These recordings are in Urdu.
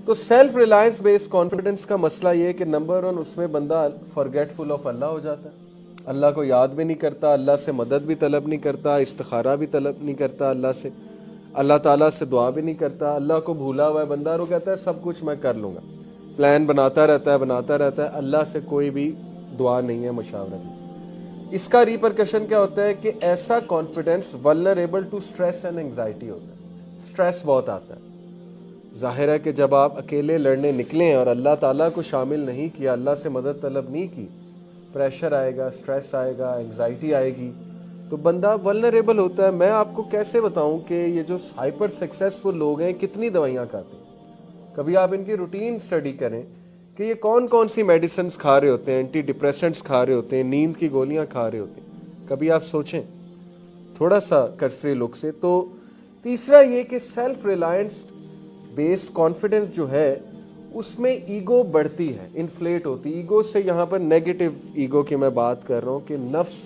تو سیلف ریلائنس بیسڈ کانفیڈنس کا مسئلہ یہ ہے کہ نمبر 1 اس میں بندہ فارگیٹفل آف اللہ ہو جاتا ہے، اللہ کو یاد بھی نہیں کرتا، اللہ سے مدد بھی طلب نہیں کرتا، استخارہ بھی طلب نہیں کرتا اللہ سے، اللہ تعالیٰ سے دعا بھی نہیں کرتا، اللہ کو بھولا ہوا ہے بندہ، اور وہ کہتا ہے سب کچھ میں کر لوں گا، پلان بناتا رہتا ہے، اللہ سے کوئی بھی دعا نہیں ہے، مشاورت نہیں۔ اس کا ریپرکشن کیا ہوتا ہے کہ ایسا confidence vulnerable to stress and anxiety ہوتا ہے، اسٹریس بہت آتا ہے۔ ظاہر ہے کہ جب آپ اکیلے لڑنے نکلے ہیں اور اللہ تعالیٰ کو شامل نہیں کیا، اللہ سے مدد طلب نہیں کی، پریشر آئے گا، اسٹریس آئے گا، انگزائٹی آئے گی، تو بندہ ولنریبل ہوتا ہے۔ میں آپ کو کیسے بتاؤں کہ یہ جو ہائپر سکسیسفل لوگ ہیں کتنی دوائیاں کھاتے ہیں؟ کبھی آپ ان کی روٹین سٹڈی کریں کہ یہ کون کون سی میڈیسنز کھا رہے ہوتے ہیں، اینٹی ڈپریسنٹس کھا رہے ہوتے ہیں، نیند کی گولیاں کھا رہے ہوتے ہیں، کبھی آپ سوچیں تھوڑا سا کرسری لک سے۔ تو تیسرا یہ کہ سیلف ریلائنس بیسڈ کانفیڈنس جو ہے اس میں ایگو بڑھتی ہے، انفلیٹ ہوتی ہے۔ ایگو سے یہاں پر نیگیٹو ایگو کی میں بات کر رہا ہوں کہ نفس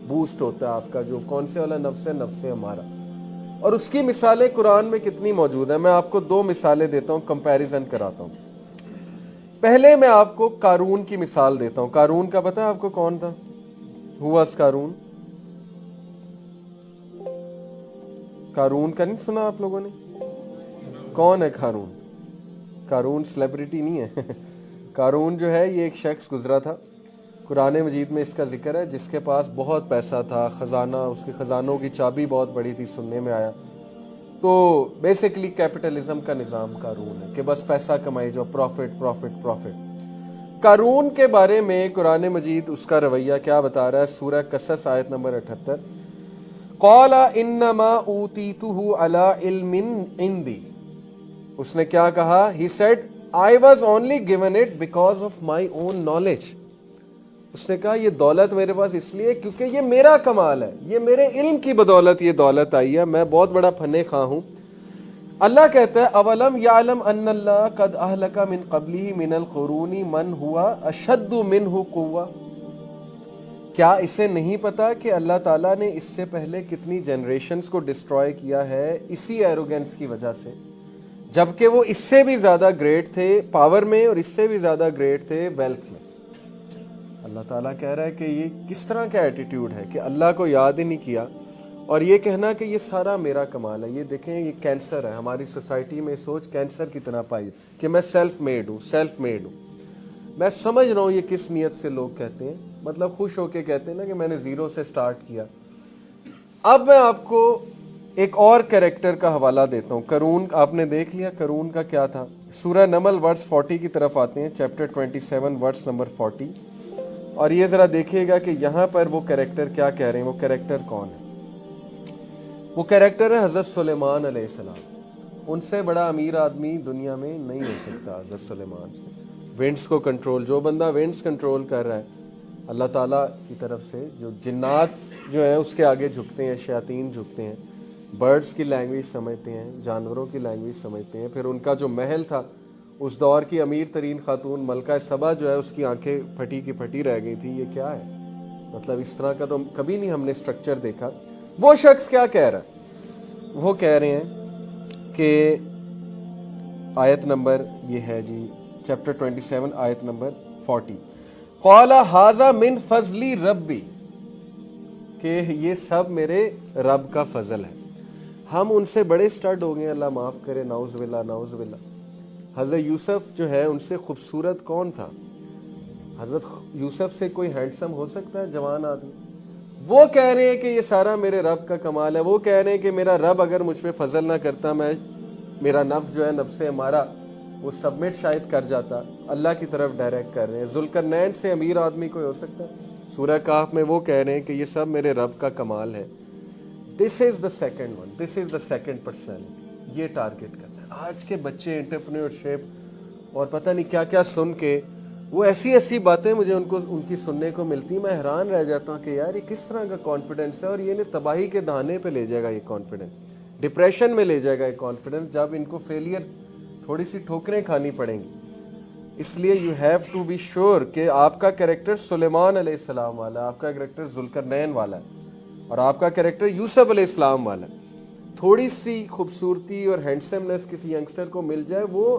بوسٹ ہوتا ہے آپ کا، جو کون سے والا نفس ہے؟ نفس ہمارا۔ اور اس کی مثالیں قرآن میں کتنی موجود ہیں، میں آپ کو 2 مثالیں دیتا ہوں، کمپیریزن کراتا ہوں۔ پہلے میں آپ کو قارون کی مثال دیتا ہوں۔ قارون کا پتہ ہے آپ کو کون تھا؟ ہو واز قارون؟ قارون کا نہیں سنا آپ لوگوں نے؟ کون ہے قارون؟ قارون سیلیبریٹی نہیں ہے قارون جو ہے یہ ایک شخص گزرا تھا، قرآن مجید میں اس کا ذکر ہے، جس کے پاس بہت پیسہ تھا، خزانہ، اس کے خزانوں کی چابی بہت بڑی تھی، سننے میں آیا۔ تو بیسیکلی کیپٹلزم کا نظام قارون ہے کہ بس پیسہ کمائی جو، پروفٹ پروفٹ پروفٹ۔ قارون کے بارے میں قرآن مجید اس کا رویہ کیا بتا رہا ہے؟ سورہ قصص آیت نمبر 78، قال انما اوتیتہ علی علم عندی، اس نے کیا کہا؟ He said I was only given it because of my own knowledge۔ اس نے کہا یہ دولت میرے پاس اس لیے کیونکہ یہ میرا کمال ہے، یہ میرے علم کی بدولت یہ دولت آئی ہے، میں بہت بڑا فنے خواہ ہوں۔ اللہ کہتا ہے اولم یعلم ان اللہ قد اہلک من قبلہ من القرون من ہوا اشد منہ قوہ، کیا اسے نہیں پتا کہ اللہ تعالیٰ نے اس سے پہلے کتنی جنریشنز کو ڈسٹروائے کیا ہے اسی ایروگنس کی وجہ سے، جبکہ وہ اس سے بھی زیادہ گریٹ تھے پاور میں اور اس سے بھی زیادہ گریٹ تھے ویلتھ میں۔ اللہ تعالیٰ کہہ رہا ہے کہ یہ کس طرح کا ایٹیٹیوڈ ہے کہ اللہ کو یاد ہی نہیں کیا اور یہ کہنا کہ یہ سارا میرا کمال ہے۔ یہ دیکھیں یہ کینسر ہے ہماری سوسائٹی میں، سوچ کینسر کی طرح پائی کہ میں سیلف میڈ ہوں۔ میں سمجھ رہا ہوں یہ کس نیت سے لوگ کہتے ہیں، مطلب خوش ہو کے کہتے ہیں نا کہ میں نے زیرو سے سٹارٹ کیا۔ اب میں آپ کو ایک اور کریکٹر کا حوالہ دیتا ہوں۔ قارون آپ نے دیکھ لیا قارون کا کیا تھا۔ سورہ نمل ورس 40 کی طرف آتے ہیں، چیپٹر 27 ورس نمبر 40، اور یہ ذرا دیکھیے گا کہ یہاں پر وہ کریکٹر کیا کہہ رہے ہیں۔ وہ کریکٹر کون ہے؟ وہ کریکٹر ہے حضرت سلیمان علیہ السلام۔ ان سے بڑا امیر آدمی دنیا میں نہیں ہو سکتا حضرت سلیمان سے۔ ونڈز کو کنٹرول، جو بندہ ونڈز کنٹرول کر رہا ہے اللہ تعالیٰ کی طرف سے، جو جنات جو ہیں اس کے آگے جھکتے ہیں، شیاطین جھکتے ہیں، برڈز کی لینگویج سمجھتے ہیں، جانوروں کی لینگویج سمجھتے ہیں۔ پھر ان کا جو محل تھا، اس دور کی امیر ترین خاتون ملکہ سبا جو ہے اس کی آنکھیں پھٹی کی پھٹی رہ گئی تھی۔ یہ کیا ہے؟ مطلب اس طرح کا تو کبھی نہیں ہم نے سٹرکچر دیکھا۔ وہ شخص کیا کہہ رہا ہے؟ وہ کہہ رہے ہیں کہ آیت نمبر یہ ہے جی چیپٹر 27 آیت نمبر 40، قال ھذا من فضل ربی، کہ یہ سب میرے رب کا فضل ہے۔ ہم ان سے بڑے سٹڈ ہو گئے، اللہ معاف کرے، نعوذ باللہ نعوذ باللہ۔ حضرت یوسف جو ہے ان سے خوبصورت کون تھا؟ حضرت یوسف سے کوئی ہینڈسم ہو سکتا ہے جوان آدمی؟ وہ کہہ رہے ہیں کہ یہ سارا میرے رب کا کمال ہے۔ وہ کہہ رہے ہیں کہ میرا رب اگر مجھ پہ فضل نہ کرتا، میرا نفس جو ہے نفس ہمارا وہ سبمٹ شاید کر جاتا، اللہ کی طرف ڈائریکٹ کر رہے ہیں۔ ذوالقرنین سے امیر آدمی کوئی ہو سکتا ہے؟ سورہ کہف میں وہ کہہ رہے ہیں کہ یہ سب میرے رب کا کمال ہے۔ This is the second one, this is the second personality. یہ ٹارگٹ کرنا ہے آج کے بچے، انٹرپرینیورشپ اور پتہ نہیں کیا کیا سن کے، وہ ایسی باتیں مجھے ان کی سننے کو ملتی، میں حیران رہ جاتا ہوں کہ یار یہ کس طرح کا کانفیڈنس ہے، اور یہ انہیں تباہی کے دہانے پہ لے جائے گا، یہ کانفیڈنس ڈپریشن میں لے جائے گا یہ کانفیڈنس، جب ان کو فیلئر تھوڑی سی ٹھوکریں کھانی پڑیں گی۔ اس لیے you have to be sure کہ آپ کا کریکٹر سلیمان علیہ السلام والا ہے، آپ کا کریکٹر ذوالقرنین والا ہے، اور آپ کا کریکٹر یوسف علیہ السلام والا ہے۔ تھوڑی سی خوبصورتی اور ہینڈسمنس کسی ینگسٹر کو مل جائے، وہ